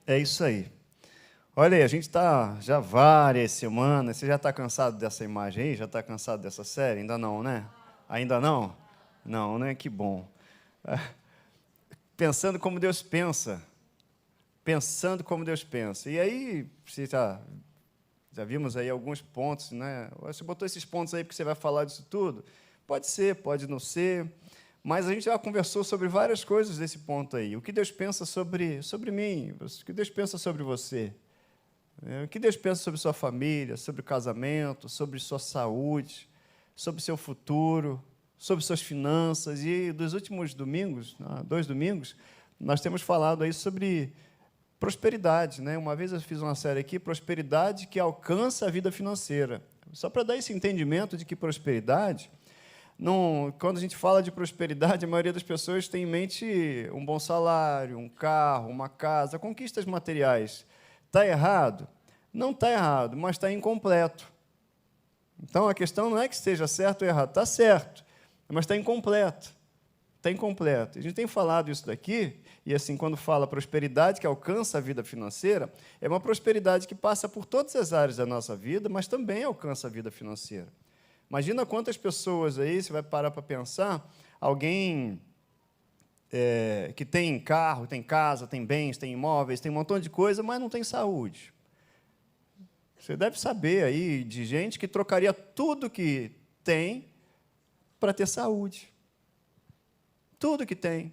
É isso aí. Olha aí, a gente está já várias semanas. Você já está cansado dessa imagem aí? Já está cansado dessa série? Ainda não, né? Ainda não? Não, né? Que bom. Pensando como Deus pensa. Pensando como Deus pensa. E aí, você já vimos aí alguns pontos, né? Você botou esses pontos aí porque você vai falar disso tudo? Pode ser, pode não ser. Mas a gente já conversou sobre várias coisas desse ponto aí. O que Deus pensa sobre mim? O que Deus pensa sobre você? O que Deus pensa sobre sua família, sobre o casamento, sobre sua saúde, sobre seu futuro, sobre suas finanças. E dos últimos domingos, 2 domingos, nós temos falado aí sobre prosperidade, né? Uma vez eu fiz uma série aqui, prosperidade que alcança a vida financeira. Só para dar esse entendimento de que prosperidade, quando a gente fala de prosperidade, a maioria das pessoas tem em mente um bom salário, um carro, uma casa, conquistas materiais. Está errado? Não está errado, mas está incompleto. Então, a questão não é que esteja certo ou errado, está certo, mas está incompleto. Está incompleto. A gente tem falado isso daqui, e assim, quando fala prosperidade que alcança a vida financeira, é uma prosperidade que passa por todas as áreas da nossa vida, mas também alcança a vida financeira. Imagina quantas pessoas aí, você vai parar para pensar, alguém que tem carro, tem casa, tem bens, tem imóveis, tem um montão de coisa, mas não tem saúde. Você deve saber aí de gente que trocaria tudo que tem para ter saúde. Tudo que tem.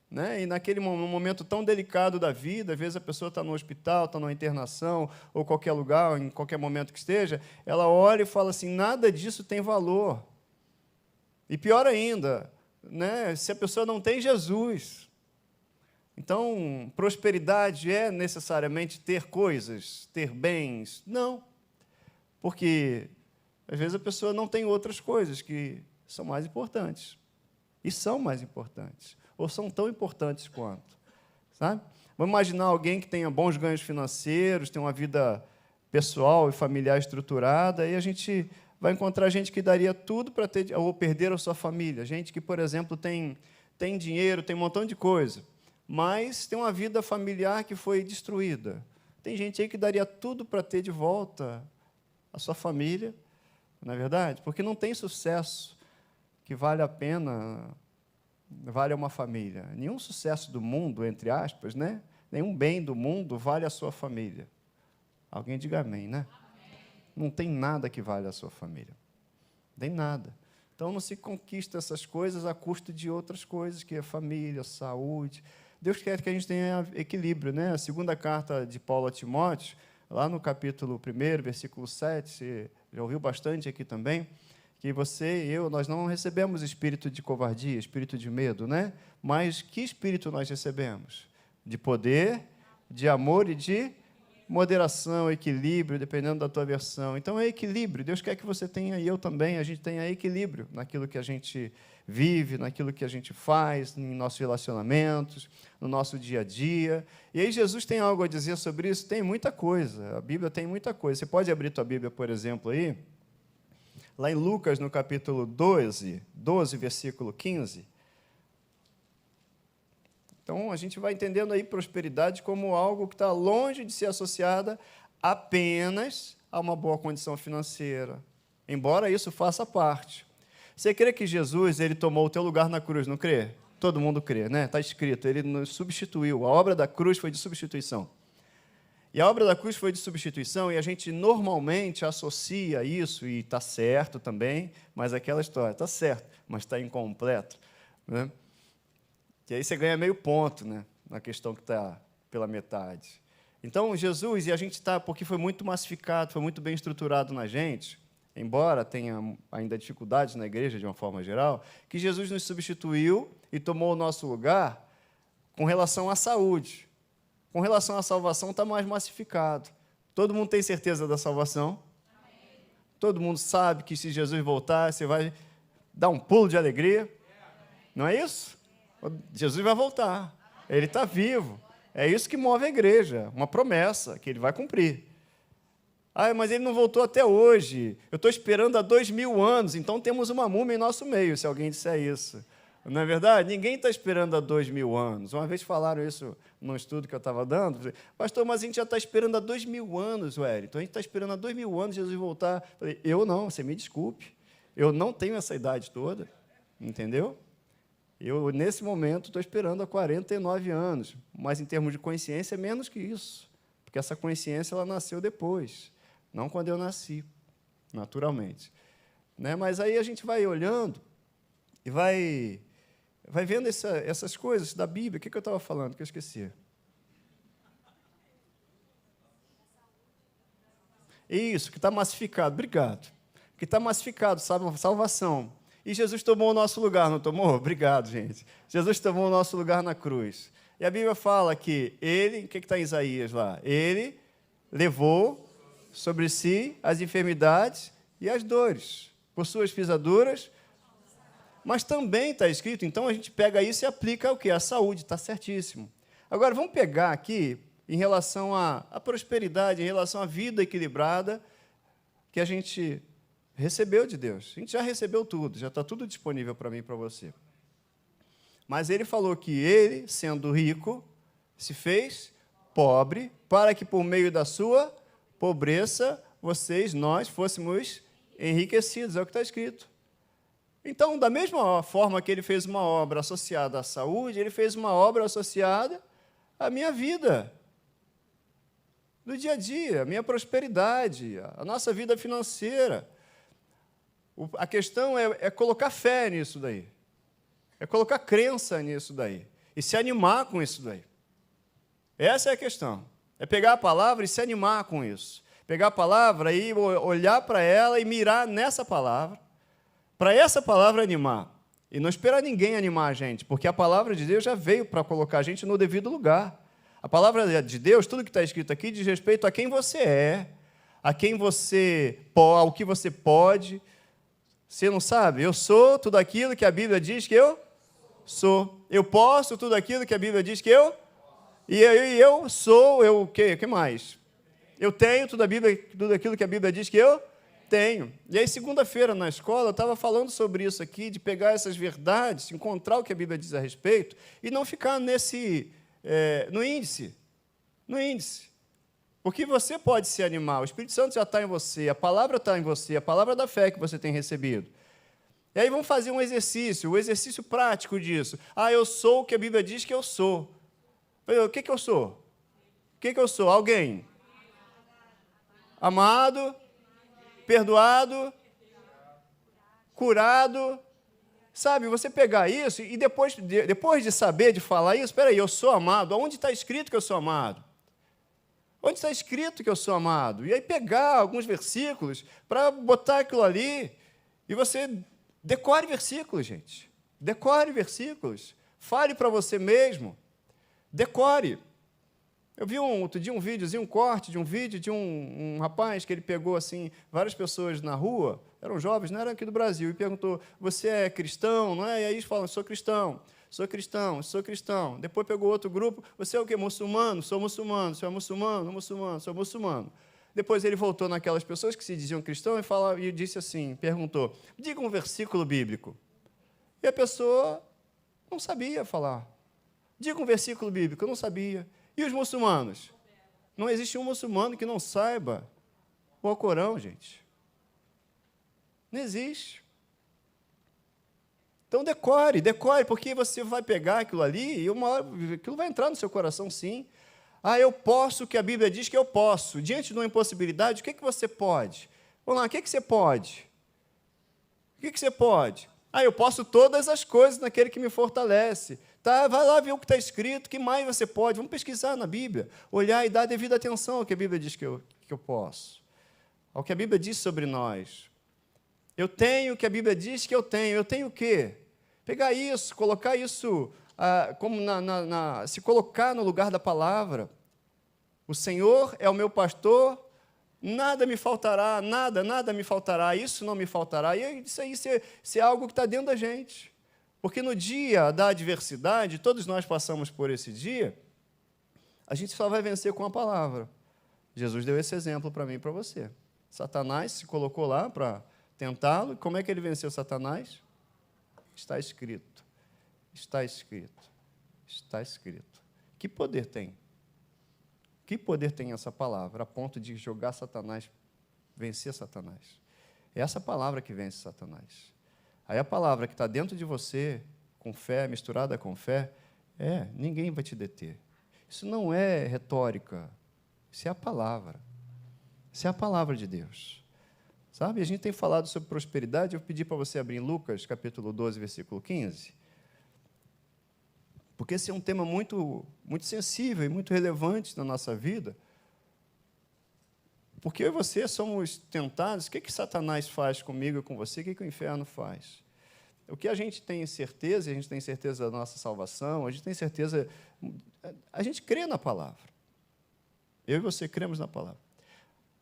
Né? E naquele momento tão delicado da vida, às vezes a pessoa está no hospital, está numa internação, ou qualquer lugar, em qualquer momento que esteja, ela olha e fala assim, nada disso tem valor. E pior ainda, né, se a pessoa não tem Jesus. Então, prosperidade é necessariamente ter coisas, ter bens? Não. Porque, às vezes, a pessoa não tem outras coisas que são mais importantes. E são mais importantes. Ou são tão importantes quanto. Sabe? Vamos imaginar alguém que tenha bons ganhos financeiros, tem uma vida pessoal e familiar estruturada, e a gente vai encontrar gente que daria tudo para ter, ou perder a sua família. Gente que, por exemplo, tem dinheiro, tem um montão de coisa, mas tem uma vida familiar que foi destruída. Tem gente aí que daria tudo para ter de volta a sua família, não é verdade? Porque não tem sucesso que vale a pena, vale uma família. Nenhum sucesso do mundo, entre aspas, né? Nenhum bem do mundo vale a sua família. Alguém diga amém, né? Não tem nada que vale a sua família. Não tem nada. Então, não se conquista essas coisas a custo de outras coisas, que é família, saúde. Deus quer que a gente tenha equilíbrio, né? A segunda carta de Paulo a Timóteo, lá no capítulo 1, versículo 7, você já ouviu bastante aqui também, que você e eu, nós não recebemos espírito de covardia, espírito de medo, né? Mas que espírito nós recebemos? De poder, de amor e de moderação, equilíbrio, dependendo da tua versão. Então, é equilíbrio. Deus quer que você tenha, e eu também, a gente tenha equilíbrio naquilo que a gente vive, naquilo que a gente faz, em nossos relacionamentos, no nosso dia a dia. E aí, Jesus tem algo a dizer sobre isso? Tem muita coisa. A Bíblia tem muita coisa. Você pode abrir tua Bíblia, por exemplo, aí, lá em Lucas, no capítulo 12, versículo 15. Então, a gente vai entendendo aí prosperidade como algo que está longe de ser associada apenas a uma boa condição financeira, embora isso faça parte. Você crê que Jesus ele tomou o teu lugar na cruz, não crê? Todo mundo crê, né? Está escrito, ele nos substituiu. A obra da cruz foi de substituição. E a obra da cruz foi de substituição, e a gente normalmente associa isso, e está certo também, mas aquela história, está certo, mas está incompleto, né? Que aí você ganha meio ponto, né, na questão que está pela metade. Então, Jesus, e a gente está, porque foi muito massificado, foi muito bem estruturado na gente, embora tenha ainda dificuldades na igreja, de uma forma geral, que Jesus nos substituiu e tomou o nosso lugar com relação à saúde. Com relação à salvação, está mais massificado. Todo mundo tem certeza da salvação? Amém. Todo mundo sabe que se Jesus voltar, você vai dar um pulo de alegria? Não é isso? Jesus vai voltar, ele está vivo, é isso que move a igreja, uma promessa que ele vai cumprir. Mas ele não voltou até hoje, eu estou esperando há 2000 anos, então temos uma múmia em nosso meio, se alguém disser isso. Não é verdade? Ninguém está esperando há 2.000 anos. Uma vez falaram isso num estudo que eu estava dando. Pastor, mas a gente já está esperando há 2.000 anos, Wellington. A gente está esperando há 2.000 anos Jesus voltar. Falei, eu não, você me desculpe. Eu não tenho essa idade toda. Entendeu? Eu, nesse momento, estou esperando há 49 anos. Mas, em termos de consciência, é menos que isso. Porque essa consciência ela nasceu depois. Não quando eu nasci, naturalmente. Né? Mas aí a gente vai olhando e vai vendo essas coisas da Bíblia. O que eu estava falando, que eu esqueci? Isso, que está massificado. Obrigado. Que está massificado, sabe? Salvação. E Jesus tomou o nosso lugar, não tomou? Obrigado, gente. Jesus tomou o nosso lugar na cruz. E a Bíblia fala que ele, o que está em Isaías lá? Ele levou sobre si as enfermidades e as dores. Por suas pisaduras. Mas também está escrito, então a gente pega isso e aplica o quê? A saúde, está certíssimo. Agora, vamos pegar aqui, em relação à prosperidade, em relação à vida equilibrada, que a gente recebeu de Deus. A gente já recebeu tudo, já está tudo disponível para mim e para você. Mas ele falou que ele, sendo rico, se fez pobre, para que por meio da sua pobreza, nós, fôssemos enriquecidos, é o que está escrito. Então, da mesma forma que ele fez uma obra associada à saúde, ele fez uma obra associada à minha vida, do dia a dia, a minha prosperidade, a nossa vida financeira. A questão é colocar fé nisso daí, é colocar crença nisso daí, e se animar com isso daí. Essa é a questão, é pegar a palavra e se animar com isso. Pegar a palavra e olhar para ela e mirar nessa palavra, para essa palavra animar. E não esperar ninguém animar a gente, porque a palavra de Deus já veio para colocar a gente no devido lugar. A palavra de Deus, tudo que está escrito aqui, diz respeito a quem você é, a quem você pode, ao que você pode. Você não sabe? Eu sou tudo aquilo que a Bíblia diz que eu sou. Eu posso tudo aquilo que a Bíblia diz que eu... E eu sou, o que mais? Eu tenho tudo aquilo que a Bíblia diz que eu tenho. E aí, segunda-feira, na escola, eu estava falando sobre isso aqui, de pegar essas verdades, encontrar o que a Bíblia diz a respeito, e não ficar no índice. No índice. Porque você pode se animar, o Espírito Santo já está em você, a palavra está em você, a palavra da fé que você tem recebido. E aí vamos fazer um exercício prático disso. Eu sou o que a Bíblia diz que eu sou. O que eu sou? O que eu sou? Alguém. Amado, perdoado, curado. Sabe, você pegar isso e depois de saber, de falar isso, espera aí, eu sou amado. Onde está escrito que eu sou amado? Onde está escrito que eu sou amado? E aí pegar alguns versículos para botar aquilo ali e você decore versículos, gente. Decore versículos. Fale para você mesmo. Decore. Eu vi outro dia um videozinho, um corte de um vídeo de um rapaz que ele pegou assim várias pessoas na rua, eram jovens, não eram aqui do Brasil, e perguntou, você é cristão, não é? E aí eles falam, sou cristão, sou cristão, sou cristão. Depois pegou outro grupo, você é o quê? Muçulmano? Sou muçulmano, você é muçulmano? Muçulmano, sou muçulmano. Depois ele voltou naquelas pessoas que se diziam cristão e disse assim, perguntou, diga um versículo bíblico. E a pessoa não sabia falar. Diga um versículo bíblico, eu não sabia. E os muçulmanos? Não existe um muçulmano que não saiba o Alcorão, gente. Não existe. Então decore, porque você vai pegar aquilo ali e aquilo vai entrar no seu coração, sim. Eu posso o que a Bíblia diz que eu posso. Diante de uma impossibilidade, o que você pode? Vamos lá, o que você pode? O que você pode? Eu posso todas as coisas naquele que me fortalece. Tá, vai lá ver o que está escrito, o que mais você pode. Vamos pesquisar na Bíblia, olhar e dar devida atenção ao que a Bíblia diz que eu posso, ao que a Bíblia diz sobre nós. Eu tenho o que a Bíblia diz que eu tenho. Eu tenho o quê? Pegar isso, colocar isso, como se colocar no lugar da palavra. O Senhor é o meu pastor, nada me faltará, nada me faltará, isso não me faltará. E isso aí é algo que está dentro da gente. Porque no dia da adversidade, todos nós passamos por esse dia, a gente só vai vencer com a palavra. Jesus deu esse exemplo para mim e para você. Satanás se colocou lá para tentá-lo. Como é que ele venceu Satanás? Está escrito. Está escrito. Está escrito. Que poder tem? Que poder tem essa palavra a ponto de jogar Satanás, vencer Satanás? É essa palavra que vence Satanás. Aí a palavra que está dentro de você, com fé, misturada com fé, ninguém vai te deter. Isso não é retórica, isso é a palavra. Isso é a palavra de Deus. Sabe, a gente tem falado sobre prosperidade, eu pedi para você abrir em Lucas, capítulo 12, versículo 15, porque esse é um tema muito, muito sensível e muito relevante na nossa vida, porque eu e você somos tentados. O que Satanás faz comigo e com você? O que o inferno faz? O que a gente tem certeza, a gente tem certeza da nossa salvação, a gente tem certeza, a gente crê na palavra. Eu e você cremos na palavra.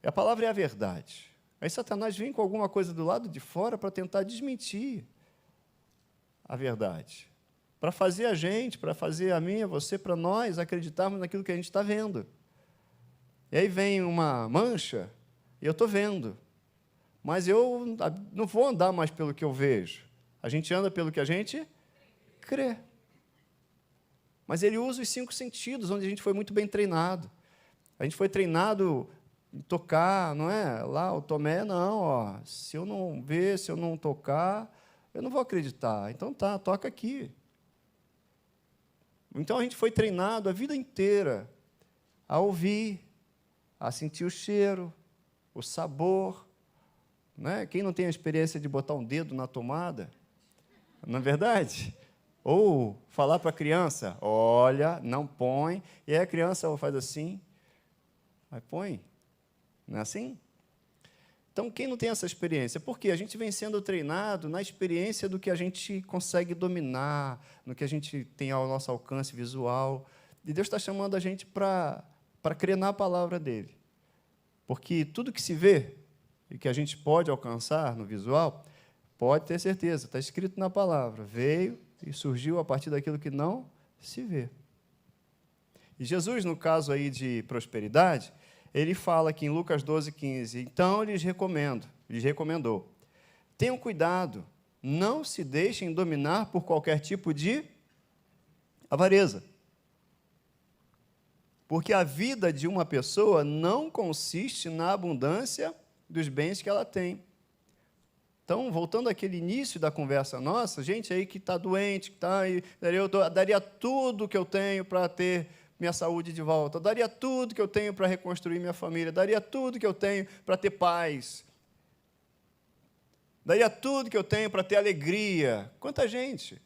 E a palavra é a verdade. Aí Satanás vem com alguma coisa do lado de fora para tentar desmentir a verdade. Para fazer a gente, para fazer a mim, a você, para nós acreditarmos naquilo que a gente está vendo. E aí vem uma mancha, e eu estou vendo. Mas eu não vou andar mais pelo que eu vejo. A gente anda pelo que a gente crê. Mas ele usa os 5 sentidos, onde a gente foi muito bem treinado. A gente foi treinado em tocar, não é? Lá, o Tomé, não, ó, se eu não ver, se eu não tocar, eu não vou acreditar. Então tá, toca aqui. Então a gente foi treinado a vida inteira a ouvir, a sentir o cheiro, o sabor. Né? Quem não tem a experiência de botar um dedo na tomada, não é verdade? Ou falar para a criança, olha, não põe, e aí a criança faz assim, aí põe. Não é assim? Então, quem não tem essa experiência? Porque a gente vem sendo treinado na experiência do que a gente consegue dominar, no que a gente tem ao nosso alcance visual. E Deus está chamando a gente para crer na palavra dele. Porque tudo que se vê e que a gente pode alcançar no visual, pode ter certeza, está escrito na palavra. Veio e surgiu a partir daquilo que não se vê. E Jesus, no caso aí de prosperidade, ele fala aqui em Lucas 12, 15, então lhes recomendou, tenham cuidado, não se deixem dominar por qualquer tipo de avareza. Porque a vida de uma pessoa não consiste na abundância dos bens que ela tem. Então, voltando àquele início da conversa nossa, gente aí que está doente, que está aí, eu daria tudo que eu tenho para ter minha saúde de volta, eu daria tudo que eu tenho para reconstruir minha família, daria tudo que eu tenho para ter paz, daria tudo que eu tenho para ter alegria. Quanta gente!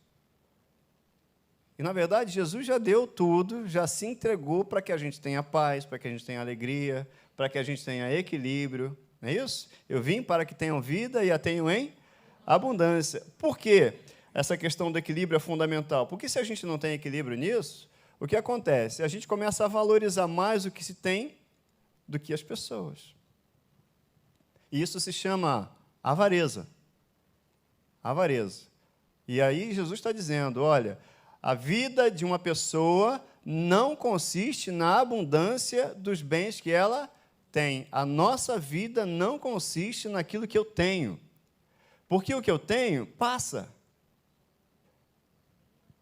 E, na verdade, Jesus já deu tudo, já se entregou para que a gente tenha paz, para que a gente tenha alegria, para que a gente tenha equilíbrio, não é isso? Eu vim para que tenham vida e a tenham em abundância. Por quê? Essa questão do equilíbrio é fundamental. Porque se a gente não tem equilíbrio nisso, o que acontece? A gente começa a valorizar mais o que se tem do que as pessoas. E isso se chama avareza. Avareza. E aí Jesus está dizendo, olha, a vida de uma pessoa não consiste na abundância dos bens que ela tem. A nossa vida não consiste naquilo que eu tenho. Porque o que eu tenho, passa.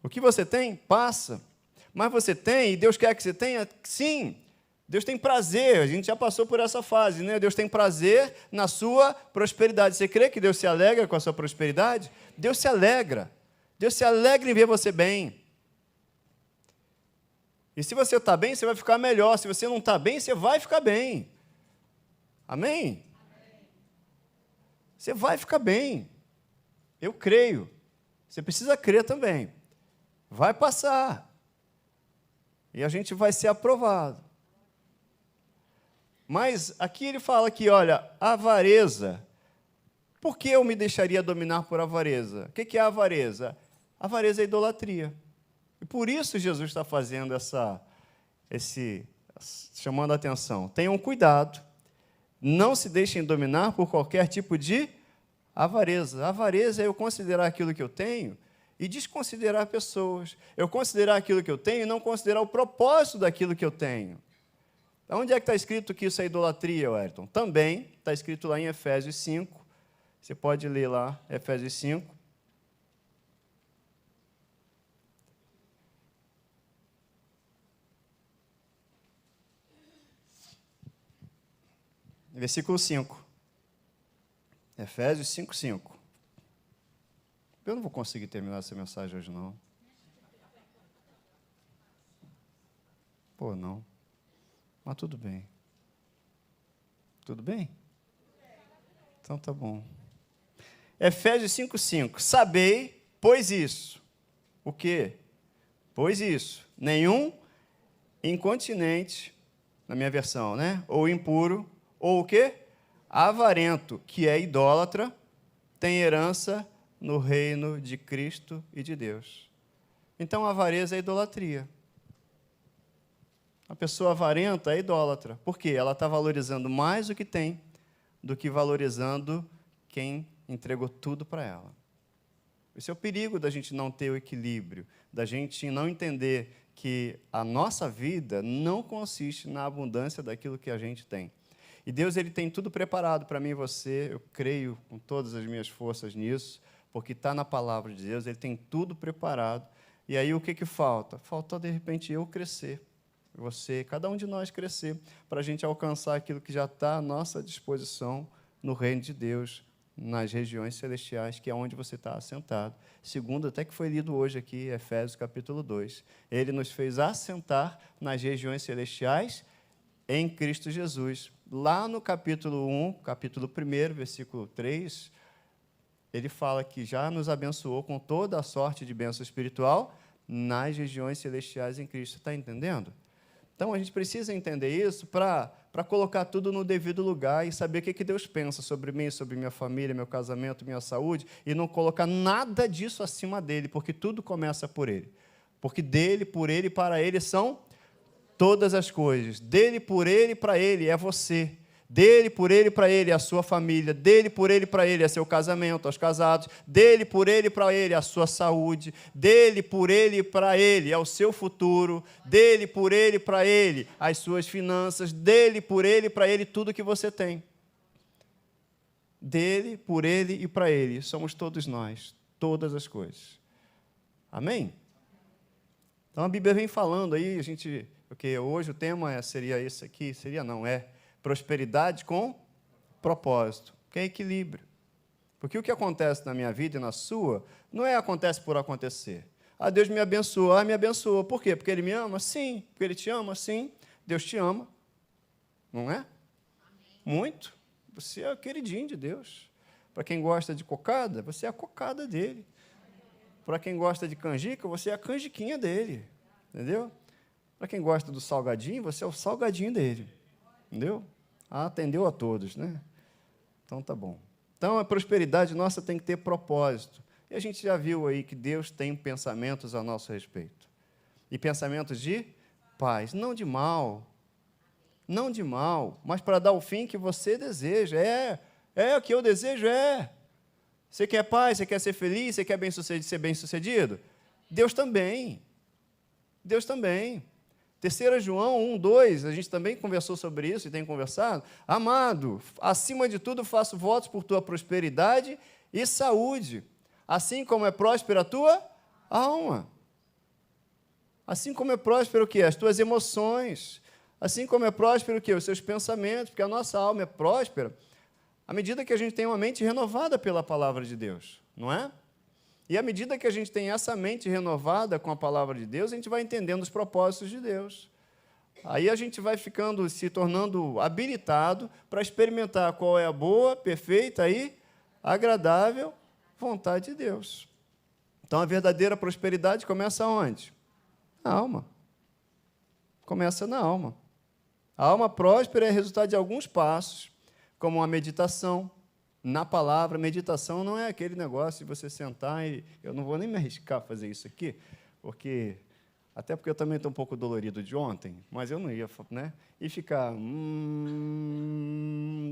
O que você tem, passa. Mas você tem, e Deus quer que você tenha? Sim. Deus tem prazer, a gente já passou por essa fase, né? Deus tem prazer na sua prosperidade. Você crê que Deus se alegra com a sua prosperidade? Deus se alegra. Deus se alegra em ver você bem. E se você está bem, você vai ficar melhor. Se você não está bem, você vai ficar bem. Amém? Você vai ficar bem. Eu creio. Você precisa crer também. Vai passar. E a gente vai ser aprovado. Mas aqui ele fala que, olha, avareza. Por que eu me deixaria dominar por avareza? O que é avareza? Avareza é idolatria. E por isso Jesus está fazendo chamando a atenção. Tenham cuidado, não se deixem dominar por qualquer tipo de avareza. Avareza é eu considerar aquilo que eu tenho e desconsiderar pessoas. Eu considerar aquilo que eu tenho e não considerar o propósito daquilo que eu tenho. Onde é que está escrito que isso é idolatria, Wellington? Também está escrito lá em Efésios 5. Você pode ler lá, Efésios 5. versículo 5. Efésios 5, 5. Eu não vou conseguir terminar essa mensagem hoje, não. Pô, não. Mas tudo bem. Tudo bem? Então tá bom. Efésios 5, 5. Sabei, pois isso. O quê? Pois isso. Nenhum incontinente, na minha versão, né? Ou impuro, ou o quê? Avarento, que é idólatra, tem herança no reino de Cristo e de Deus. Então, a avareza é idolatria. A pessoa avarenta é idólatra. Por quê? Ela está valorizando mais o que tem do que valorizando quem entregou tudo para ela. Esse é o perigo da gente não ter o equilíbrio, da gente não entender que a nossa vida não consiste na abundância daquilo que a gente tem. E Deus, Ele tem tudo preparado para mim e você, eu creio com todas as minhas forças nisso, porque está na palavra de Deus, Ele tem tudo preparado. E aí o que falta? Falta, de repente, eu crescer, você, cada um de nós crescer, para a gente alcançar aquilo que já está à nossa disposição no reino de Deus, nas regiões celestiais, que é onde você está assentado. Segundo, até que foi lido hoje aqui, Efésios capítulo 2. Ele nos fez assentar nas regiões celestiais em Cristo Jesus. Lá no capítulo 1, capítulo 1, versículo 3, ele fala que já nos abençoou com toda a sorte de bênção espiritual nas regiões celestiais em Cristo. Está entendendo? Então, a gente precisa entender isso para colocar tudo no devido lugar e saber o que Deus pensa sobre mim, sobre minha família, meu casamento, minha saúde, e não colocar nada disso acima dele, porque tudo começa por ele. Porque dele, por ele e para ele são todas as coisas. Dele, por ele e para ele é você. Dele, por ele e para ele é a sua família. Dele, por ele e para ele é seu casamento, aos casados. Dele, por ele e para ele é a sua saúde. Dele, por ele e para ele é o seu futuro. Dele, por ele e para ele as suas finanças. Dele, por ele e para ele tudo que você tem. Dele, por ele e para ele somos todos nós, todas as coisas. Amém? Então a Bíblia vem falando aí, porque hoje o tema seria esse aqui, é prosperidade com propósito, que é equilíbrio. Porque o que acontece na minha vida e na sua, não acontece por acontecer. Ah, Deus me abençoa. Ah, me abençoa. Por quê? Porque Ele me ama? Sim. Porque Ele te ama? Sim. Deus te ama. Não é? Amém. Muito. Você é o queridinho de Deus. Para quem gosta de cocada, você é a cocada dele. Para quem gosta de canjica, você é a canjiquinha dele. Entendeu? Para quem gosta do salgadinho, você é o salgadinho dele. Entendeu? Ah, atendeu a todos, né? Então, tá bom. Então, a prosperidade nossa tem que ter propósito. E a gente já viu aí que Deus tem pensamentos a nosso respeito. E pensamentos de paz, não de mal. Não de mal, mas para dar o fim que você deseja. É o que eu desejo, é. Você quer paz, você quer ser feliz, você quer ser bem-sucedido? Deus também. Deus também. 3 João 1, 2, a gente também conversou sobre isso e tem conversado. Amado, acima de tudo faço votos por tua prosperidade e saúde, assim como é próspera a tua alma. Assim como é próspero o quê? As tuas emoções. Assim como é próspero o quê? Os seus pensamentos, porque a nossa alma é próspera à medida que a gente tem uma mente renovada pela palavra de Deus, não é? E à medida que a gente tem essa mente renovada com a palavra de Deus, a gente vai entendendo os propósitos de Deus. Aí a gente vai se tornando habilitado para experimentar qual é a boa, perfeita e agradável vontade de Deus. Então, a verdadeira prosperidade começa onde? Na alma. Começa na alma. A alma próspera é resultado de alguns passos, como a meditação na palavra. Meditação não é aquele negócio de você sentar e... Eu não vou nem me arriscar a fazer isso aqui, até porque eu também estou um pouco dolorido de ontem, mas eu não ia, né? E ficar...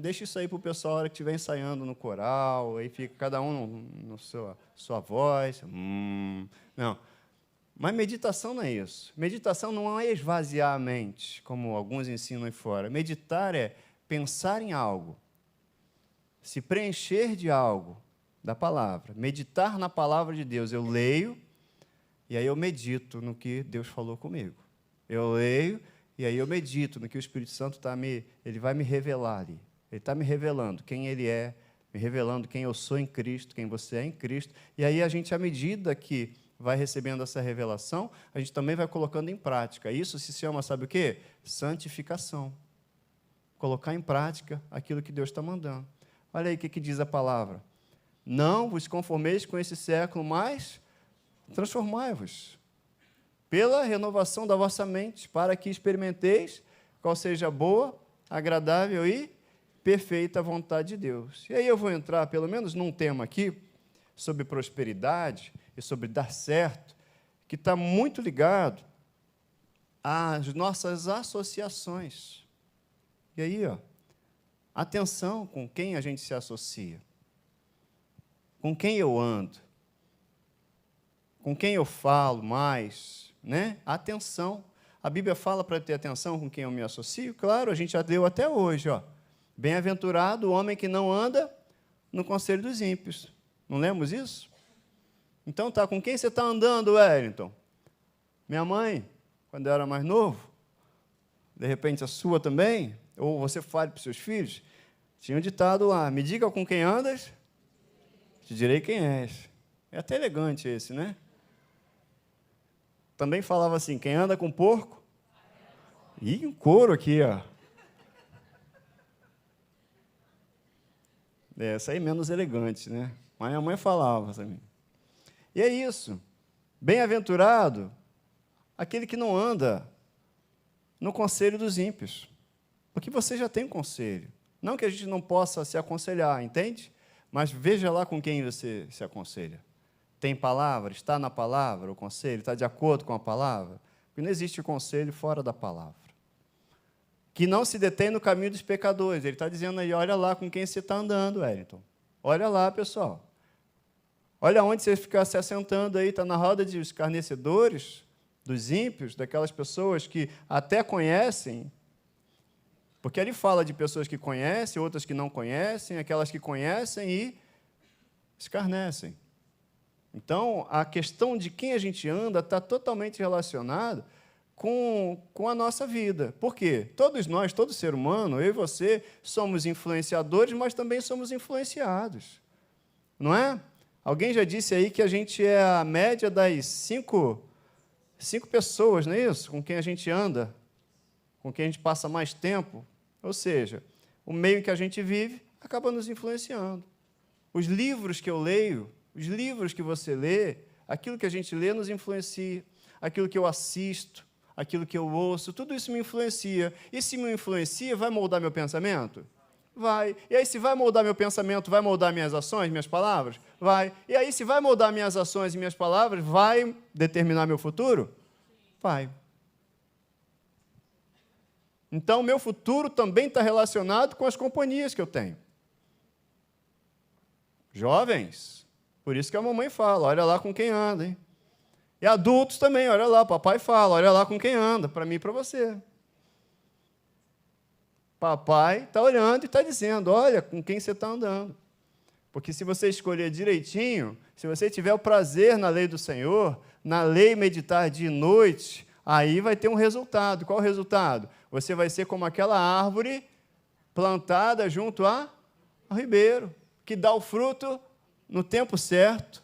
deixa isso aí para o pessoal, a hora que estiver ensaiando no coral, aí fica cada um na sua voz. Não. Mas meditação não é isso. Meditação não é esvaziar a mente, como alguns ensinam aí fora. Meditar é pensar em algo, se preencher de algo da palavra, meditar na palavra de Deus. Eu leio e aí eu medito no que Deus falou comigo. Eu leio e aí eu medito no que o Espírito Santo ele vai me revelar ali. Ele está me revelando quem Ele é, me revelando quem eu sou em Cristo, quem você é em Cristo. E aí a gente, à medida que vai recebendo essa revelação, a gente também vai colocando em prática. Isso se chama, sabe o quê? Santificação. Colocar em prática aquilo que Deus está mandando. Olha aí o que diz a palavra. Não vos conformeis com esse século, mas transformai-vos pela renovação da vossa mente, para que experimenteis qual seja a boa, agradável e perfeita vontade de Deus. E aí eu vou entrar, pelo menos num tema aqui, sobre prosperidade e sobre dar certo, que está muito ligado às nossas associações. E aí, atenção com quem a gente se associa, com quem eu ando, com quem eu falo mais, né? Atenção. A Bíblia fala para ter atenção com quem eu me associo? Claro, a gente já deu até hoje, Bem-aventurado o homem que não anda no conselho dos ímpios. Não lemos isso? Então, com quem você está andando, Wellington? Minha mãe, quando eu era mais novo, de repente a sua também, ou você fale para os seus filhos, tinha um ditado lá, me diga com quem andas, te direi quem és. É até elegante esse, né? Também falava assim, quem anda com porco? Ih, um couro aqui, Essa aí menos elegante, né? Mas minha mãe falava também. E é isso. Bem-aventurado aquele que não anda no conselho dos ímpios. Porque você já tem um conselho. Não que a gente não possa se aconselhar, entende? Mas veja lá com quem você se aconselha. Tem palavra? Está na palavra o conselho? Está de acordo com a palavra? Porque não existe conselho fora da palavra. Que não se detém no caminho dos pecadores. Ele está dizendo aí, olha lá com quem você está andando, Wellington. Olha lá, pessoal. Olha onde você fica se assentando aí, está na roda de escarnecedores, dos ímpios, daquelas pessoas que até conhecem, porque ele fala de pessoas que conhecem, outras que não conhecem, aquelas que conhecem e escarnecem. Então, a questão de quem a gente anda está totalmente relacionada com a nossa vida. Por quê? Todos nós, todo ser humano, eu e você, somos influenciadores, mas também somos influenciados. Não é? Alguém já disse aí que a gente é a média das cinco pessoas, não é isso? Com quem a gente anda, com quem a gente passa mais tempo. Ou seja, o meio em que a gente vive acaba nos influenciando. Os livros que eu leio, os livros que você lê, aquilo que a gente lê nos influencia. Aquilo que eu assisto, aquilo que eu ouço, tudo isso me influencia. E se me influencia, vai moldar meu pensamento? Vai. E aí, se vai moldar meu pensamento, vai moldar minhas ações, minhas palavras? Vai. E aí, se vai moldar minhas ações e minhas palavras, vai determinar meu futuro? Vai. Então, meu futuro também está relacionado com as companhias que eu tenho. Jovens, por isso que a mamãe fala, olha lá com quem anda, hein? E adultos também, olha lá, papai fala, olha lá com quem anda, para mim e para você. Papai está olhando e está dizendo, olha com quem você está andando. Porque se você escolher direitinho, se você tiver o prazer na lei do Senhor, na lei meditar dia e noite, aí vai ter um resultado. Qual o resultado? Você vai ser como aquela árvore plantada junto ao ribeiro, que dá o fruto no tempo certo.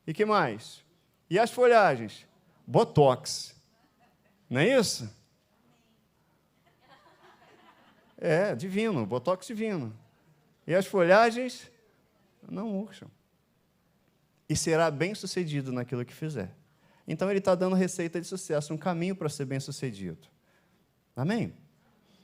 E que mais? E as folhagens? Botox. Não é isso? É, divino, botox divino. E as folhagens não murcham. E será bem-sucedido naquilo que fizer. Então, ele está dando receita de sucesso, um caminho para ser bem-sucedido. Amém?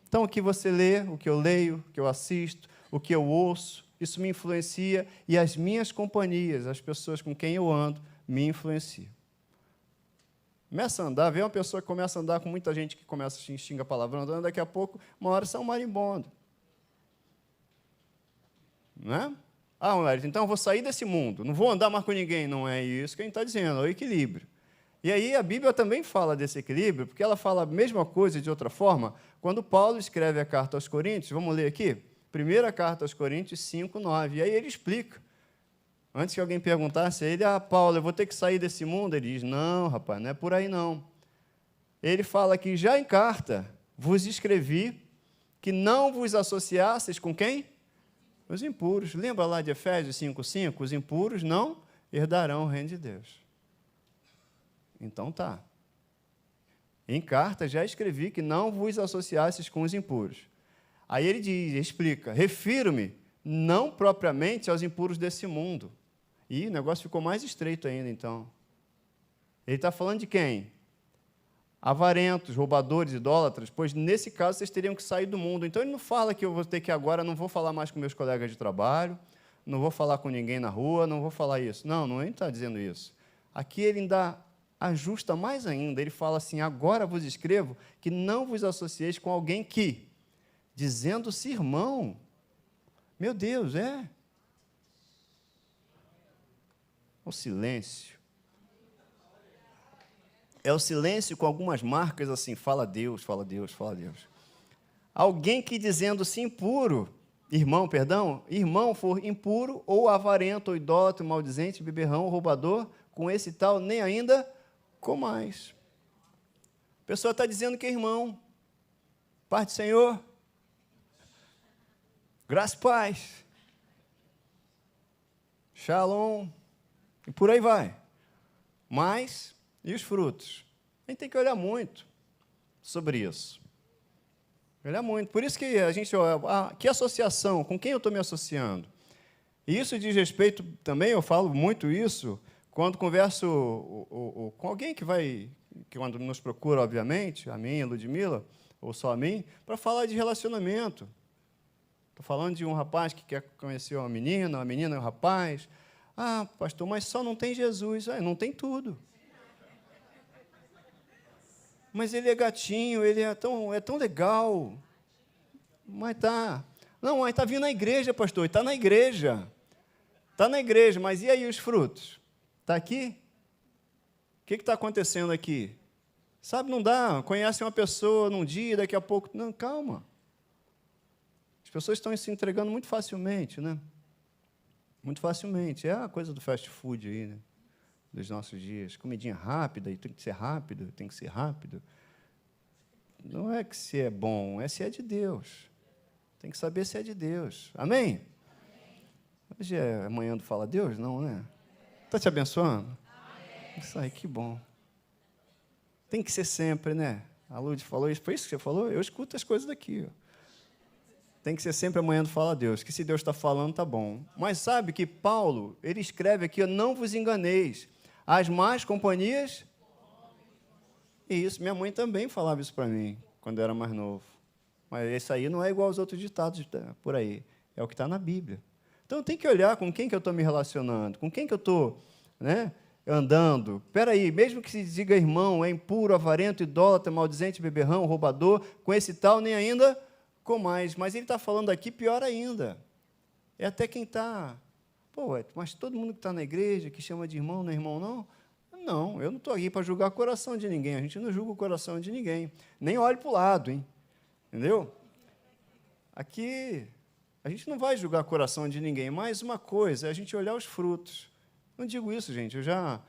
Então, o que você lê, o que eu leio, o que eu assisto, o que eu ouço, isso me influencia e as minhas companhias, as pessoas com quem eu ando, me influenciam. Começa a andar, vê uma pessoa que começa a andar com muita gente que começa a xinga palavrão, andando, daqui a pouco, uma hora são marimbondo. Não é? Wellington, então eu vou sair desse mundo, não vou andar mais com ninguém. Não é isso que a gente está dizendo, é o equilíbrio. E aí a Bíblia também fala desse equilíbrio, porque ela fala a mesma coisa de outra forma, quando Paulo escreve a carta aos Coríntios, vamos ler aqui? Primeira carta aos Coríntios 5, 9, e aí ele explica. Antes que alguém perguntasse a ele, Paulo, eu vou ter que sair desse mundo? Ele diz, não, rapaz, não é por aí não. Ele fala que já em carta vos escrevi que não vos associasseis com quem? Os impuros. Lembra lá de Efésios 5:5? Os impuros não herdarão o reino de Deus. Então tá. Em carta já escrevi que não vos associasseis com os impuros. Aí ele diz, explica, refiro-me não propriamente aos impuros desse mundo. E o negócio ficou mais estreito ainda, então. Ele está falando de quem? Avarentos, roubadores, idólatras, pois nesse caso vocês teriam que sair do mundo. Então ele não fala que eu vou ter que agora, não vou falar mais com meus colegas de trabalho, não vou falar com ninguém na rua, não vou falar isso. Não, ele está dizendo isso. Aqui ele ainda ajusta mais ainda, ele fala assim, agora vos escrevo que não vos associeis com alguém que, dizendo-se irmão, meu Deus, o silêncio. É o silêncio com algumas marcas assim, fala Deus, fala Deus, fala Deus. Alguém que dizendo-se impuro, irmão for impuro, ou avarento, ou idólatra, maldizente, beberrão, roubador, com esse tal, nem ainda comais. A pessoa está dizendo que é irmão. Paz do Senhor. Graça e paz. Shalom. E por aí vai. Mas, e os frutos? A gente tem que olhar muito sobre isso. Olhar muito. Por isso que a gente olha, que associação, com quem eu estou me associando? E isso diz respeito também, eu falo muito isso, quando converso com alguém que quando nos procura, obviamente, a mim, a Ludmila, ou só a mim, para falar de relacionamento. Estou falando de um rapaz que quer conhecer uma menina e um rapaz. Ah, pastor, mas só não tem Jesus. Não tem tudo. Mas ele é gatinho, ele é tão legal. Mas tá. Não, mas está vindo na igreja, pastor. Está na igreja. Está na igreja, mas e aí os frutos? Está aqui? O que está acontecendo aqui? Sabe, não dá. Conhece uma pessoa num dia, daqui a pouco... Não, calma. As pessoas estão se entregando muito facilmente, né? Muito facilmente. É a coisa do fast food aí, né? Dos nossos dias. Comidinha rápida, e tem que ser rápido, tem que ser rápido. Não é que se é bom, é se é de Deus. Tem que saber se é de Deus. Amém? Hoje é amanhã do Fala Deus? Não, né? Está te abençoando? Amém. Isso aí, que bom. Tem que ser sempre, né? A Lud falou isso. Foi isso que você falou? Eu escuto as coisas daqui. Ó. Tem que ser sempre amanhã do Fala Deus. Que se Deus está falando, está bom. Mas sabe que Paulo, ele escreve aqui, não vos enganeis. As más companhias... E isso, minha mãe também falava isso para mim, quando eu era mais novo. Mas esse aí não é igual aos outros ditados por aí. É o que está na Bíblia. Então, tem que olhar com quem que eu estou me relacionando, com quem que eu estou, né, andando. Espera aí, mesmo que se diga irmão, é impuro, avarento, idólatra, maldizente, beberrão, roubador, com esse tal, nem ainda comais. Mas ele está falando aqui pior ainda. É até quem está... Pô, mas todo mundo que está na igreja, que chama de irmão, não é irmão, não? Não, eu não estou aqui para julgar o coração de ninguém. A gente não julga o coração de ninguém. Nem olhe para o lado, hein? Entendeu? Aqui... A gente não vai julgar o coração de ninguém, mas uma coisa é a gente olhar os frutos. Não digo isso, gente, já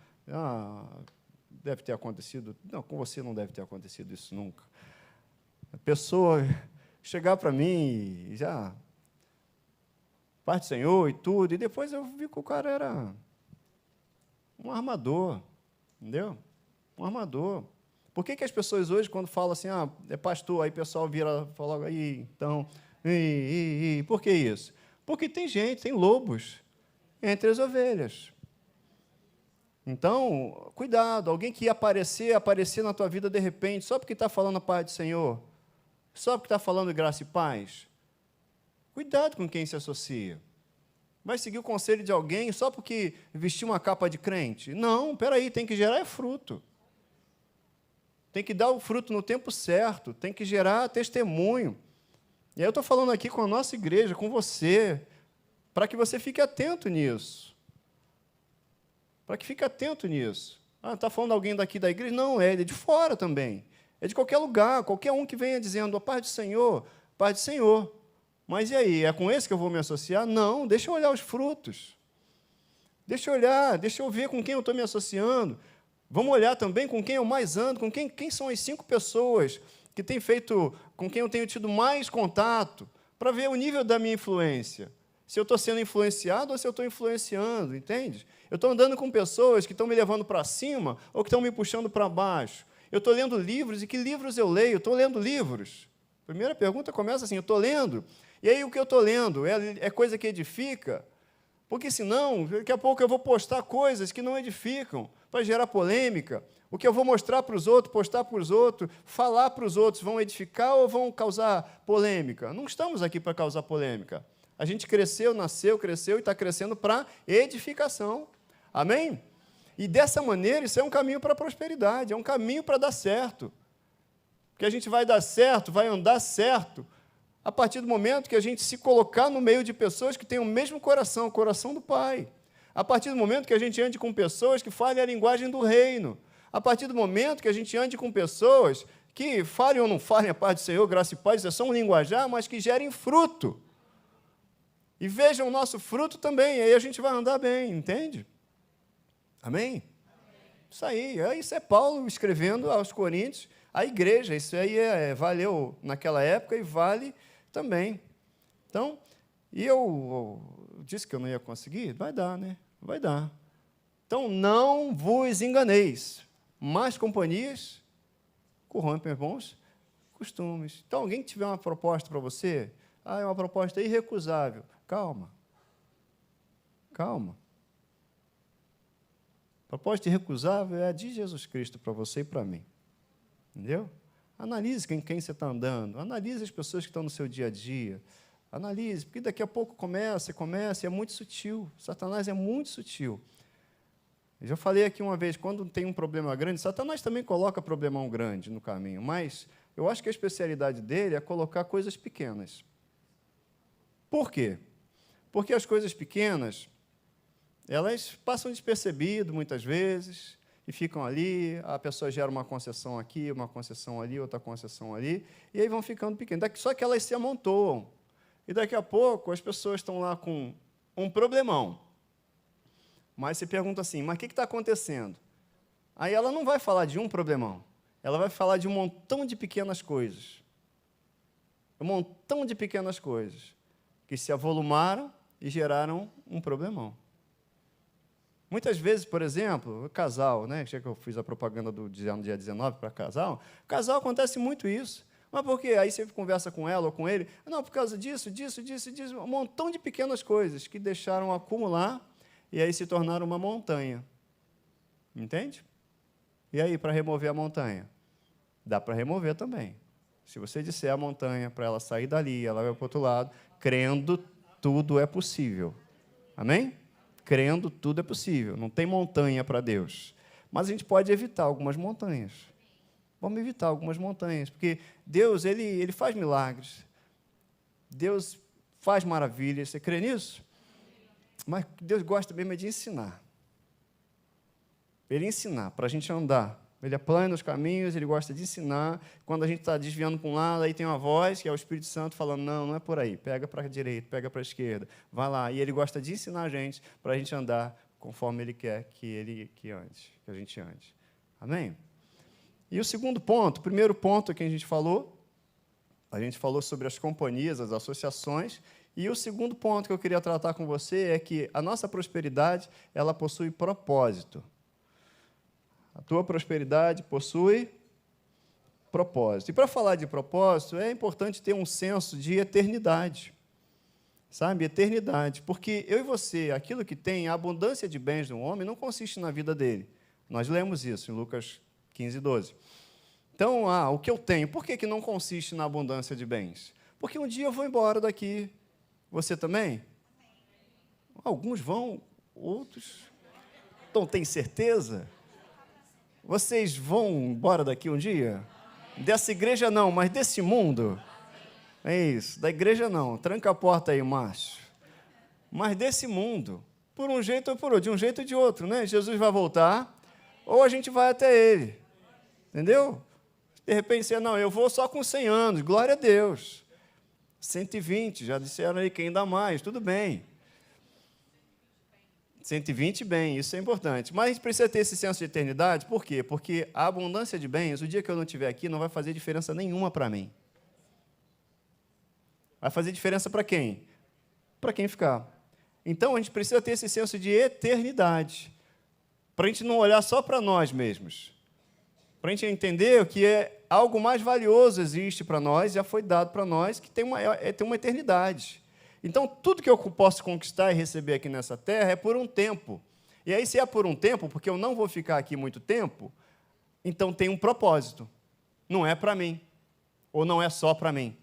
deve ter acontecido... Não, com você não deve ter acontecido isso nunca. A pessoa chegar para mim e já... Paz do Senhor e tudo, e depois eu vi que o cara era um armador, entendeu? Um armador. Por que as pessoas hoje, quando falam assim, é pastor, aí o pessoal vira e fala, aí, então... Por que isso? Porque tem gente, tem lobos entre as ovelhas. Então, cuidado, alguém que ia aparecer na tua vida de repente, só porque está falando a paz do Senhor, só porque está falando graça e paz. Cuidado com quem se associa. Vai seguir o conselho de alguém só porque vestiu uma capa de crente? Não, peraí, tem que gerar fruto. Tem que dar o fruto no tempo certo, tem que gerar testemunho. E aí eu estou falando aqui com a nossa igreja, com você, para que você fique atento nisso. Para que fique atento nisso. Está falando alguém daqui da igreja? Não, é de fora também. É de qualquer lugar, qualquer um que venha dizendo, a paz do Senhor, paz do Senhor. Mas e aí, é com esse que eu vou me associar? Não, deixa eu olhar os frutos. Deixa eu olhar, deixa eu ver com quem eu estou me associando. Vamos olhar também com quem eu mais ando, com quem são as 5 pessoas com quem eu tenho tido mais contato, para ver o nível da minha influência. Se eu estou sendo influenciado ou se eu estou influenciando, entende? Eu estou andando com pessoas que estão me levando para cima ou que estão me puxando para baixo. Eu estou lendo livros, e que livros eu leio? Estou lendo livros. Primeira pergunta começa assim, eu estou lendo. E aí o que eu estou lendo é coisa que edifica? Porque senão, daqui a pouco eu vou postar coisas que não edificam, para gerar polêmica. O que eu vou mostrar para os outros, postar para os outros, falar para os outros, vão edificar ou vão causar polêmica? Não estamos aqui para causar polêmica. A gente cresceu e está crescendo para edificação. Amém? E dessa maneira, isso é um caminho para a prosperidade, é um caminho para dar certo. Porque a gente vai dar certo, vai andar certo, a partir do momento que a gente se colocar no meio de pessoas que têm o mesmo coração, o coração do Pai. A partir do momento que a gente ande com pessoas que falem a linguagem do reino. A partir do momento que a gente ande com pessoas que falem ou não falem a paz do Senhor, graça e paz, isso é só um linguajar, mas que gerem fruto. E vejam o nosso fruto também, aí a gente vai andar bem, entende? Amém? Isso aí, isso é Paulo escrevendo aos Coríntios, a igreja, isso aí valeu naquela época e vale também. Então, e eu disse que eu não ia conseguir? Vai dar, né? Vai dar. Então, não vos enganeis, más companhias corrompem bons costumes. Então, alguém que tiver uma proposta para você, é uma proposta irrecusável, calma. Calma. A proposta irrecusável é a de Jesus Cristo para você e para mim. Entendeu? Analise com quem você está andando, analise as pessoas que estão no seu dia a dia, analise, porque daqui a pouco começa, e é muito sutil. Satanás é muito sutil. Eu já falei aqui uma vez, quando tem um problema grande, Satanás também coloca problemão grande no caminho, mas eu acho que a especialidade dele é colocar coisas pequenas. Por quê? Porque as coisas pequenas, elas passam despercebido muitas vezes, e ficam ali, a pessoa gera uma concessão aqui, uma concessão ali, outra concessão ali, e aí vão ficando pequenas. Só que elas se amontoam. E daqui a pouco as pessoas estão lá com um problemão. Mas você pergunta assim, mas o que está acontecendo? Aí ela não vai falar de um problemão, ela vai falar de um montão de pequenas coisas. Um montão de pequenas coisas que se avolumaram e geraram um problemão. Muitas vezes, por exemplo, o casal, né? Já que eu fiz a propaganda do dia 19 para casal acontece muito isso. Mas por quê? Aí você conversa com ela ou com ele, não, por causa disso, um montão de pequenas coisas que deixaram acumular e aí se tornaram uma montanha. Entende? E aí, para remover a montanha? Dá para remover também. Se você disser a montanha para ela sair dali, ela vai para o outro lado, crendo, tudo é possível. Amém? Crendo, tudo é possível. Não tem montanha para Deus. Mas a gente pode evitar algumas montanhas. Vamos evitar algumas montanhas, porque Deus, ele faz milagres. Deus faz maravilhas. Você crê nisso? Mas Deus gosta mesmo de ensinar. Ele ensinar, para a gente andar. Ele aplana os caminhos, ele gosta de ensinar. Quando a gente está desviando para um lado, aí tem uma voz, que é o Espírito Santo, falando, não é por aí, pega para a direita, pega para a esquerda, vai lá. E ele gosta de ensinar a gente, para a gente andar conforme ele quer que a gente ande. Amém? E o segundo ponto, o primeiro ponto que a gente falou sobre as companhias, as associações, e o segundo ponto que eu queria tratar com você é que a nossa prosperidade, ela possui propósito. A tua prosperidade possui propósito. E para falar de propósito, é importante ter um senso de eternidade. Sabe? Eternidade. Porque eu e você, aquilo que tem, a abundância de bens do homem, não consiste na vida dele. Nós lemos isso em Lucas 15, 12. Então, o que eu tenho, por que não consiste na abundância de bens? Porque um dia eu vou embora daqui. Você também? Alguns vão, outros. Então, tem certeza? Vocês vão embora daqui um dia? Dessa igreja não, mas desse mundo? É isso, da igreja não. Tranca a porta aí, Márcio. Mas desse mundo, por um jeito ou por outro, de um jeito ou de outro, né? Jesus vai voltar, ou a gente vai até Ele. Entendeu? De repente você, não, eu vou só com 100 anos, glória a Deus. 120, já disseram aí, quem dá mais, tudo bem. 120 bem, isso é importante. Mas a gente precisa ter esse senso de eternidade, por quê? Porque a abundância de bens, o dia que eu não estiver aqui, não vai fazer diferença nenhuma para mim. Vai fazer diferença para quem? Para quem ficar. Então, a gente precisa ter esse senso de eternidade, para a gente não olhar só para nós mesmos, para a gente entender que algo mais valioso existe para nós, já foi dado para nós, que tem uma eternidade. Então, tudo que eu posso conquistar e receber aqui nessa terra é por um tempo. E aí, se é por um tempo, porque eu não vou ficar aqui muito tempo, então tem um propósito. Não é para mim, ou não é só para mim.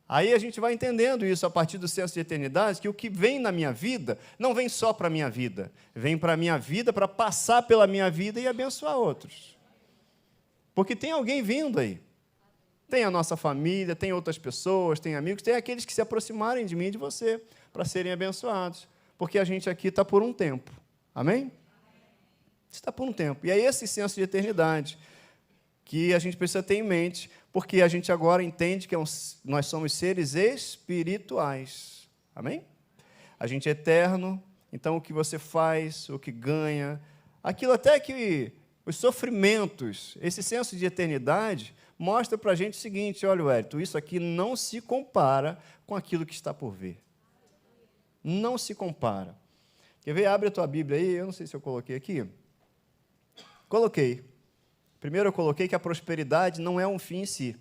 Aí a gente vai entendendo isso a partir do senso de eternidade, que o que vem na minha vida não vem só para a minha vida, vem para a minha vida, para passar pela minha vida e abençoar outros. Porque tem alguém vindo aí. Tem a nossa família, tem outras pessoas, tem amigos, tem aqueles que se aproximarem de mim e de você, para serem abençoados. Porque a gente aqui está por um tempo. Amém? Está por um tempo. E é esse senso de eternidade que a gente precisa ter em mente, porque a gente agora entende que nós somos seres espirituais. Amém? A gente é eterno, então o que você faz, o que ganha, aquilo até que os sofrimentos, esse senso de eternidade, mostra para a gente o seguinte: olha, Wellington, isso aqui não se compara com aquilo que está por vir. Não se compara. Quer ver? Abre a tua Bíblia aí, eu não sei se eu coloquei aqui. Coloquei. Primeiro eu coloquei que a prosperidade não é um fim em si,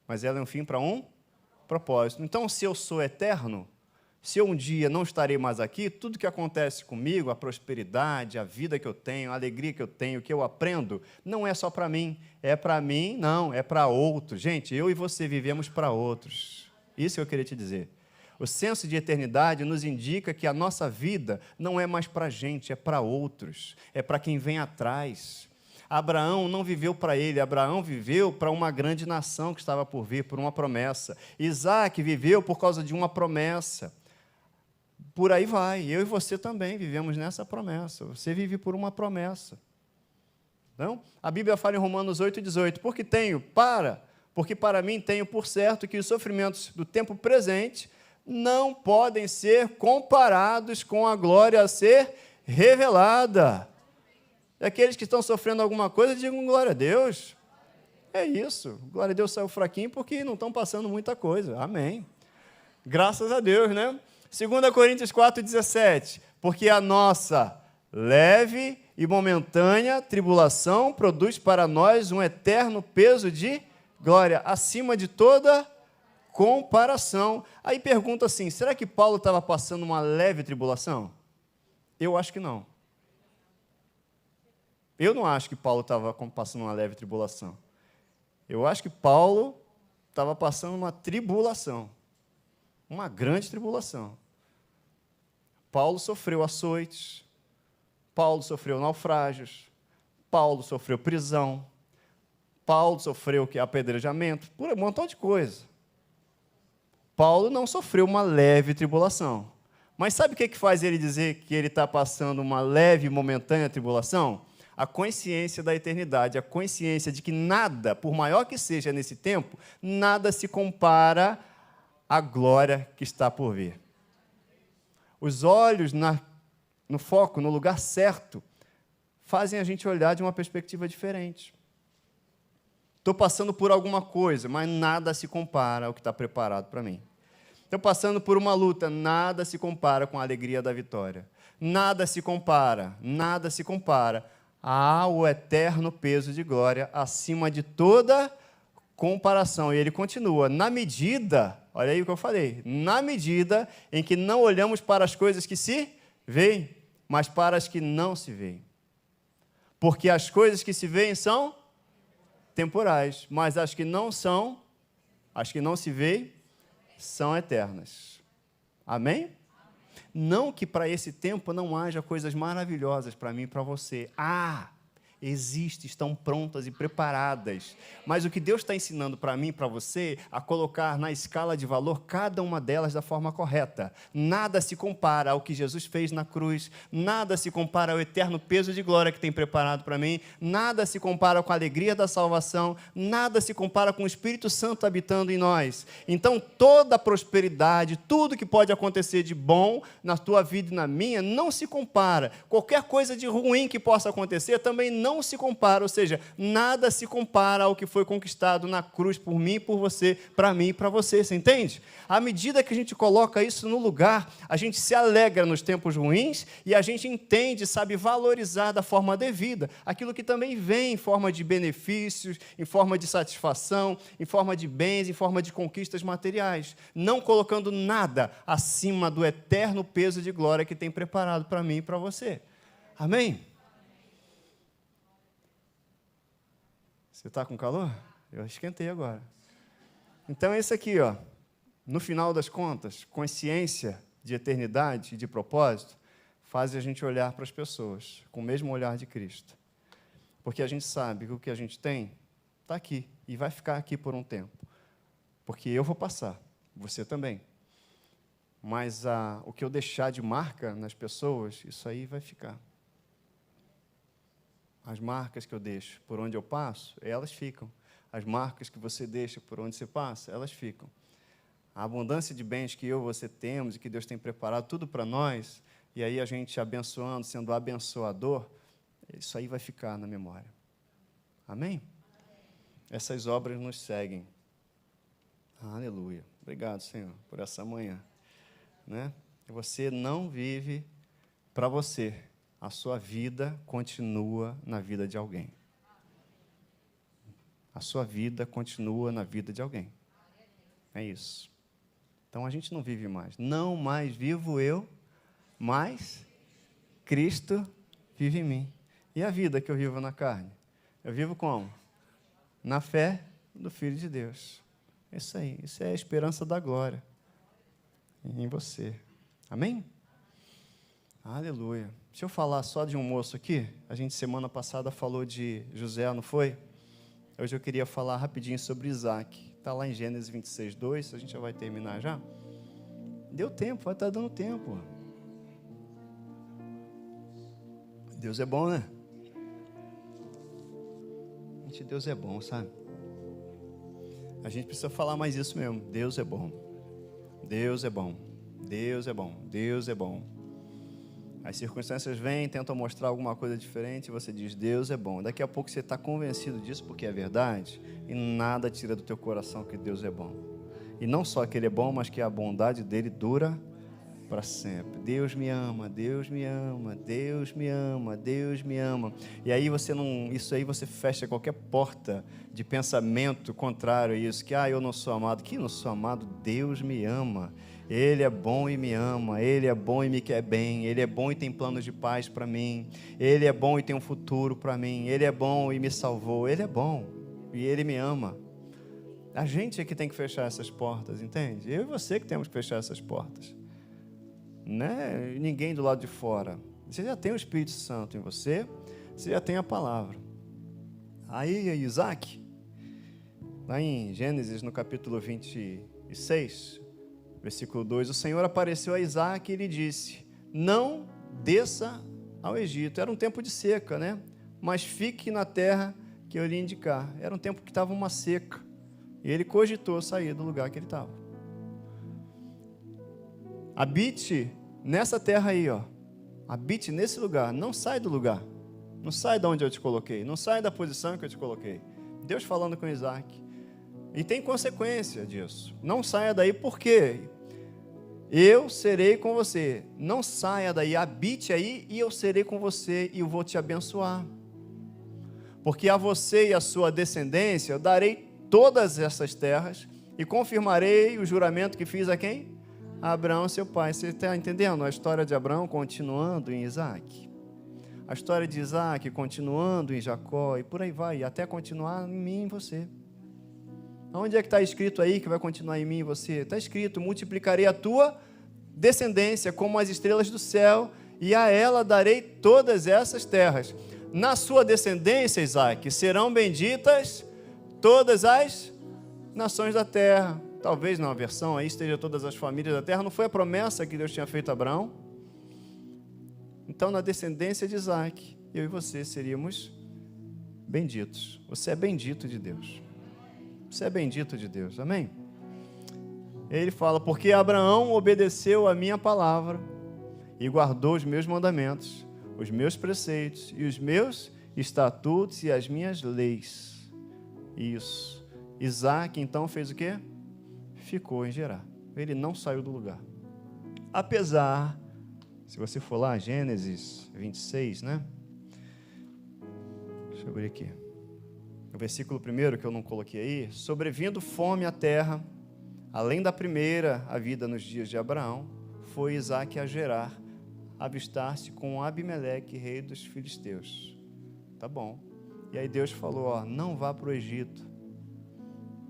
mas ela é um fim para um propósito. Então, se eu sou eterno, se eu um dia não estarei mais aqui, tudo que acontece comigo, a prosperidade, a vida que eu tenho, a alegria que eu tenho, o que eu aprendo, não é só para mim. É para mim, não, é para outros. Gente, eu e você vivemos para outros. Isso que eu queria te dizer. O senso de eternidade nos indica que a nossa vida não é mais para a gente, é para outros. É para quem vem atrás. Abraão não viveu para ele, Abraão viveu para uma grande nação que estava por vir, por uma promessa. Isaac viveu por causa de uma promessa. Por aí vai, eu e você também vivemos nessa promessa. Você vive por uma promessa. Não? A Bíblia fala em Romanos 8,18, porque para mim tenho por certo que os sofrimentos do tempo presente não podem ser comparados com a glória a ser revelada. Aqueles que estão sofrendo alguma coisa, digam glória a Deus. É isso, glória a Deus, saiu fraquinho porque não estão passando muita coisa. Amém. Graças a Deus, né? 2 Coríntios 4,17, porque a nossa leve e momentânea tribulação produz para nós um eterno peso de glória, acima de toda comparação. Aí pergunta assim, será que Paulo estava passando uma leve tribulação? Eu acho que não. Eu não acho que Paulo estava passando uma leve tribulação. Eu acho que Paulo estava passando uma tribulação. Uma grande tribulação. Paulo sofreu açoites, Paulo sofreu naufrágios, Paulo sofreu prisão, Paulo sofreu apedrejamento, por um montão de coisa. Paulo não sofreu uma leve tribulação. Mas sabe o que faz ele dizer que ele está passando uma leve e momentânea tribulação? A consciência da eternidade, a consciência de que nada, por maior que seja nesse tempo, nada se compara à glória que está por vir. Os olhos no foco, no lugar certo, fazem a gente olhar de uma perspectiva diferente. Estou passando por alguma coisa, mas nada se compara ao que está preparado para mim. Estou passando por uma luta, nada se compara com a alegria da vitória. Nada se compara ao eterno peso de glória, acima de toda comparação. E ele continua, na medida, olha aí o que eu falei, na medida em que não olhamos para as coisas que se veem, mas para as que não se veem. Porque as coisas que se veem são temporais, mas as que não se veem, são eternas. Amém? Não que para esse tempo não haja coisas maravilhosas para mim e para você. Existe, estão prontas e preparadas. Mas o que Deus está ensinando para mim e para você, a colocar na escala de valor cada uma delas da forma correta. Nada se compara ao que Jesus fez na cruz, nada se compara ao eterno peso de glória que tem preparado para mim, nada se compara com a alegria da salvação, nada se compara com o Espírito Santo habitando em nós. Então, toda a prosperidade, tudo que pode acontecer de bom na tua vida e na minha, não se compara. Qualquer coisa de ruim que possa acontecer também não se compara, ou seja, nada se compara ao que foi conquistado na cruz por mim e por você, para mim e para você, você entende? À medida que a gente coloca isso no lugar, a gente se alegra nos tempos ruins e a gente entende, sabe, valorizar da forma devida aquilo que também vem em forma de benefícios, em forma de satisfação, em forma de bens, em forma de conquistas materiais, não colocando nada acima do eterno peso de glória que tem preparado para mim e para você. Amém? Você está com calor? Eu esquentei agora. Então, esse aqui, ó, no final das contas, consciência de eternidade e de propósito, faz a gente olhar para as pessoas com o mesmo olhar de Cristo. Porque a gente sabe que o que a gente tem está aqui e vai ficar aqui por um tempo. Porque eu vou passar, você também. Mas o que eu deixar de marca nas pessoas, isso aí vai ficar. As marcas que eu deixo por onde eu passo, elas ficam. As marcas que você deixa por onde você passa, elas ficam. A abundância de bens que eu e você temos e que Deus tem preparado tudo para nós, e aí a gente abençoando, sendo abençoador, isso aí vai ficar na memória. Amém? Essas obras nos seguem. Aleluia. Obrigado, Senhor, por essa manhã. Né? Você não vive para você. A sua vida continua na vida de alguém. A sua vida continua na vida de alguém. É isso. Então, a gente não vive mais. Não mais vivo eu, mas Cristo vive em mim. E a vida que eu vivo na carne? Eu vivo como? Na fé do Filho de Deus. Isso aí. Isso é a esperança da glória em você. Amém? Aleluia. Deixa eu falar só de um moço aqui. A gente, semana passada, falou de José, não foi? Hoje eu queria falar rapidinho sobre Isaac. Está lá em Gênesis 26, 2. A gente já vai terminar já. Deu tempo, vai estar dando tempo. Deus é bom, né? Gente, Deus é bom, sabe? A gente precisa falar mais isso mesmo. Deus é bom. Deus é bom. Deus é bom. Deus é bom. As circunstâncias vêm, tentam mostrar alguma coisa diferente, e você diz, Deus é bom. Daqui a pouco você está convencido disso, porque é verdade, e nada tira do teu coração que Deus é bom. E não só que Ele é bom, mas que a bondade dEle dura para sempre. Deus me ama, Deus me ama, Deus me ama, Deus me ama. E aí isso aí você fecha qualquer porta de pensamento contrário a isso, que eu não sou amado. Que não sou amado? Deus me ama. Ele é bom e me ama, Ele é bom e me quer bem, Ele é bom e tem planos de paz para mim, Ele é bom e tem um futuro para mim, Ele é bom e me salvou, Ele é bom e Ele me ama. A gente é que tem que fechar essas portas, entende? Eu e você que temos que fechar essas portas. Né? Ninguém do lado de fora. Você já tem o Espírito Santo em você, você já tem a palavra. Aí Isaac, lá em Gênesis, no capítulo 26, versículo 2, o Senhor apareceu a Isaac e lhe disse, não desça ao Egito. Era um tempo de seca, né? Mas fique na terra que eu lhe indicar. Era um tempo que estava uma seca. E ele cogitou sair do lugar que ele estava. Habite nessa terra aí, ó. Habite nesse lugar. Não sai do lugar. Não sai de onde eu te coloquei. Não sai da posição que eu te coloquei. Deus falando com Isaac. E tem consequência disso. Não saia daí, por quê? Eu serei com você. Não saia daí, habite aí e eu serei com você e eu vou te abençoar. Porque a você e a sua descendência eu darei todas essas terras e confirmarei o juramento que fiz a quem? A Abraão, seu pai. Você está entendendo a história de Abraão continuando em Isaac? A história de Isaac continuando em Jacó e por aí vai, até continuar em mim e em você. Onde é que está escrito aí que vai continuar em mim e você? Está escrito, multiplicarei a tua descendência como as estrelas do céu e a ela darei todas essas terras. Na sua descendência, Isaac, serão benditas todas as nações da terra. Talvez na versão aí esteja todas as famílias da terra. Não foi a promessa que Deus tinha feito a Abraão? Então, na descendência de Isaac, eu e você seríamos benditos. Você é bendito de Deus. Você é bendito de Deus. Amém? Ele fala, porque Abraão obedeceu a minha palavra e guardou os meus mandamentos, os meus preceitos e os meus estatutos e as minhas leis. Isso. Isaac, então, fez o quê? Ficou em Gerar. Ele não saiu do lugar. Apesar, se você for lá, Gênesis 26, né? Deixa eu abrir aqui. O versículo 1 que eu não coloquei aí. Sobrevindo fome à terra, além da primeira a vida nos dias de Abraão, foi Isaac a Gerar, avistar-se com Abimeleque, rei dos filisteus. Tá bom. E aí Deus falou, ó, não vá para o Egito.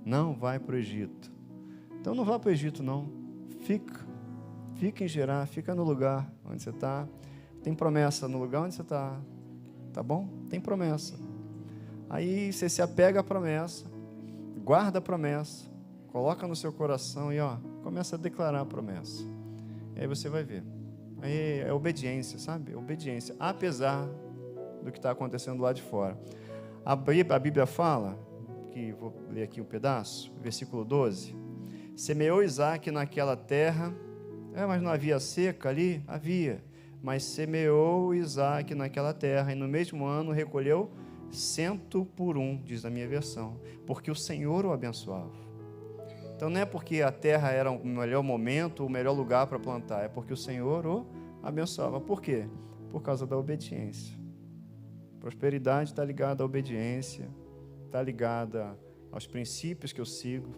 Não vai para o Egito. Então não vá para o Egito, não. Fica em Gerar, fica no lugar onde você está. Tem promessa no lugar onde você está. Tá bom? Tem promessa. Aí você se apega à promessa, guarda a promessa, coloca no seu coração e ó, começa a declarar a promessa. E aí você vai ver. Aí é obediência, sabe? Obediência, apesar do que está acontecendo lá de fora. A Bíblia fala, que vou ler aqui um pedaço, versículo 12. Semeou Isaac naquela terra, mas não havia seca ali? Havia. Mas semeou Isaac naquela terra, e no mesmo ano recolheu 100 por 1, diz a minha versão, porque o Senhor o abençoava. Então não é porque a terra era o melhor momento, o melhor lugar para plantar, é porque o Senhor o abençoava. Por quê? Por causa da obediência. Prosperidade está ligada à obediência, está ligada aos princípios que eu sigo,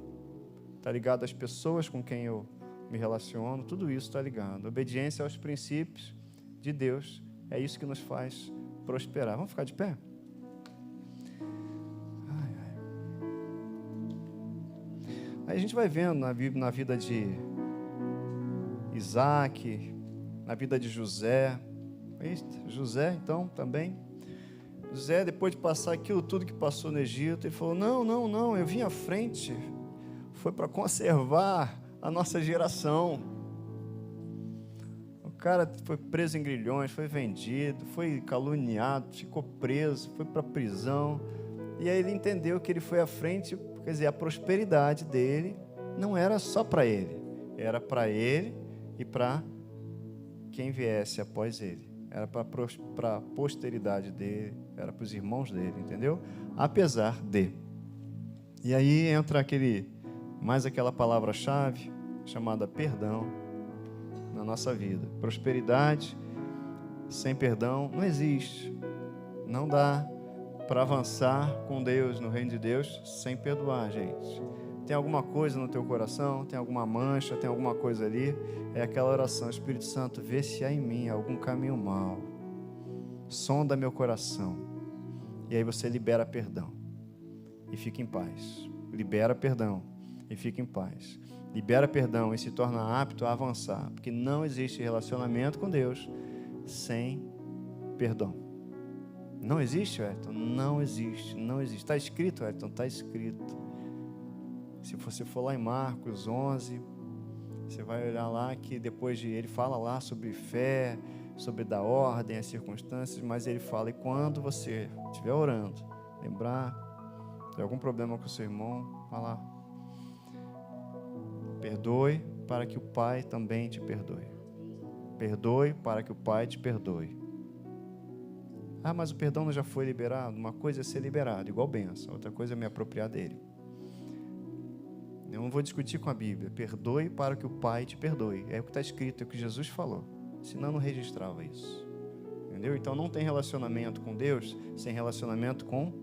está ligada às pessoas com quem eu me relaciono, tudo isso está ligado. Obediência aos princípios de Deus, é isso que nos faz prosperar. Vamos ficar de pé? Aí a gente vai vendo na vida de Isaac, na vida de José. José, então, também. José, depois de passar aquilo tudo que passou no Egito, ele falou, não, eu vim à frente, foi para conservar a nossa geração. O cara foi preso em grilhões, foi vendido, foi caluniado, ficou preso, foi para a prisão. E aí ele entendeu que ele foi à frente, quer dizer, a prosperidade dele não era só para ele, era para ele e para quem viesse após ele. Era para a posteridade dele, era para os irmãos dele, entendeu? Apesar de. E aí entra mais aquela palavra-chave chamada perdão na nossa vida. Prosperidade sem perdão não existe. Não dá para avançar com Deus, no reino de Deus, sem perdoar, gente. Tem alguma coisa no teu coração, tem alguma mancha, tem alguma coisa ali, é aquela oração, Espírito Santo, vê se há em mim algum caminho mau, sonda meu coração, e aí você libera perdão, e fica em paz, libera perdão, e fica em paz, libera perdão e se torna apto a avançar, porque não existe relacionamento com Deus sem perdão. Não existe, Ayrton? Não existe, não existe. Está escrito, Ayrton? Está escrito. Se você for lá em Marcos 11, você vai olhar lá que depois ele fala lá sobre fé, sobre dar ordem às circunstâncias, mas ele fala, e quando você estiver orando, lembrar de algum problema com o seu irmão, vai lá. Perdoe para que o Pai também te perdoe. Perdoe para que o Pai te perdoe. Mas o perdão não já foi liberado? Uma coisa é ser liberado, igual bênção. Outra coisa é me apropriar dele. Eu não vou discutir com a Bíblia. Perdoe para que o Pai te perdoe. É o que está escrito, é o que Jesus falou. Senão não registrava isso. Entendeu? Então não tem relacionamento com Deus sem relacionamento com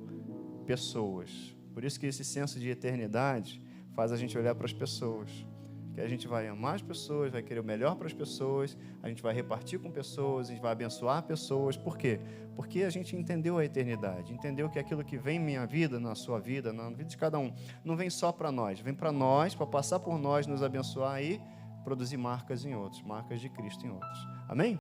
pessoas. Por isso que esse senso de eternidade faz a gente olhar para as pessoas. Que a gente vai amar as pessoas, vai querer o melhor para as pessoas, a gente vai repartir com pessoas, a gente vai abençoar pessoas. Por quê? Porque a gente entendeu a eternidade, entendeu que aquilo que vem em minha vida, na sua vida, na vida de cada um, não vem só para nós, vem para nós, para passar por nós, nos abençoar e produzir marcas em outros, marcas de Cristo em outros. Amém?